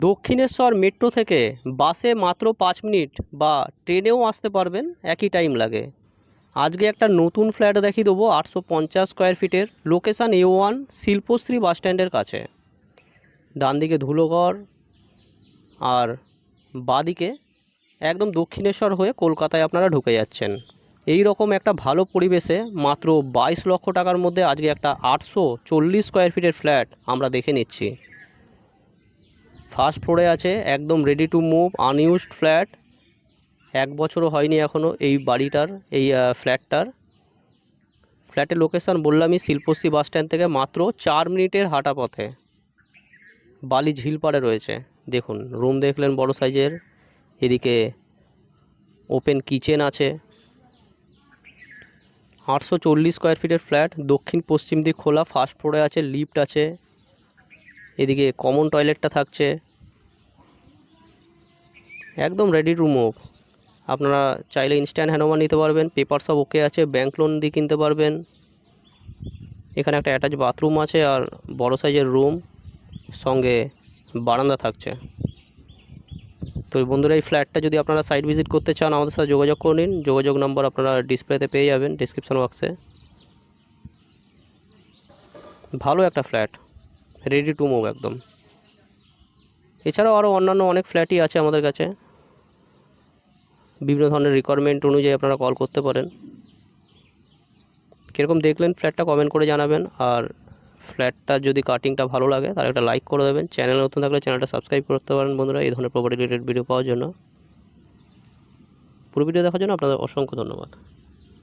Dakshineswar metro থেকে বাসে মাত্র 5 মিনিট বা ট্রেনেও আসতে পারবেন, একই টাইম লাগে। আজকে একটা নতুন ফ্ল্যাট দেখিয়ে দেবো 850 স্কোয়ার ফিটের, লোকেশান A1 শিল্পশ্রী বাস স্ট্যান্ডের কাছে। ডান দিকে ধুলোঘর আর বাঁদিকে একদম দক্ষিণেশ্বর হয়ে কলকাতায় আপনারা ঢুকে যাচ্ছেন। এই রকম একটা ভালো পরিবেশে মাত্র 22 লক্ষ টাকার মধ্যে আজকে একটা 840 স্কোয়ার ফিটের ফ্ল্যাট আমরা দেখে নিচ্ছি। ফার্স্ট ফ্লোরে আছে, একদম ready to move, unused flat. 1 বছরও হয়নি এখনও এই বাড়িটার, এই ফ্ল্যাটের লোকেশান বললামই শিল্পশ্রী বাস স্ট্যান্ড থেকে মাত্র 4 মিনিটের হাঁটা পথে। বালি ঝিলপাড়ে রয়েছে। দেখুন, রুম দেখলেন বড় সাইজের, এদিকে ওপেন কিচেন আছে। 840 স্কোয়ার ফিটের ফ্ল্যাট, দক্ষিণ পশ্চিম দিক খোলা, ফার্স্ট ফ্লোরে আছে, লিফট আছে, এদিকে কমন টয়লেটটা থাকছে। একদম রেডি টু মুভ। আপনারা চাইলে ইনস্ট্যান্ট হ্যান্ডওভার নিতে পারবেন, পেপার সব ওকে আছে, ব্যাংক লোন দিয়ে কিনতে পারবেন। এখানে একটা অ্যাটাচ বাথরুম আছে আর বড় সাইজের রুম, সঙ্গে বারান্দা থাকছে। তো বন্ধুরা, এই ফ্ল্যাটটা যদি আপনারা সাইট ভিজিট করতে চান আমাদের সাথে যোগাযোগ করে নিন। যোগাযোগ নম্বর আপনারা ডিসপ্লেতে পেয়ে যাবেন ডিসক্রিপশন বক্সে। ভালো একটা ফ্ল্যাট, রেডি টু মুভ একদম। এছাড়াও আরও অন্যান্য অনেক ফ্ল্যাটই আছে আমাদের কাছে। বিভিন্ন ধরনের রিকোয়ারমেন্ট অনুযায়ী আপনারা কল করতে পারেন। কীরকম দেখলেন ফ্ল্যাটটা কমেন্ট করে জানাবেন। আর ফ্ল্যাটটা যদি কাটিংটা ভালো লাগে তাহলে একটা লাইক করে দেবেন। চ্যানেল নতুন থাকলে চ্যানেলটা সাবস্ক্রাইব করতে পারেন বন্ধুরা, এই ধরনের প্রপার্টি রিলেটেড ভিডিও পাওয়ার জন্য। পুরো ভিডিও দেখার জন্য আপনাদের অসংখ্য ধন্যবাদ।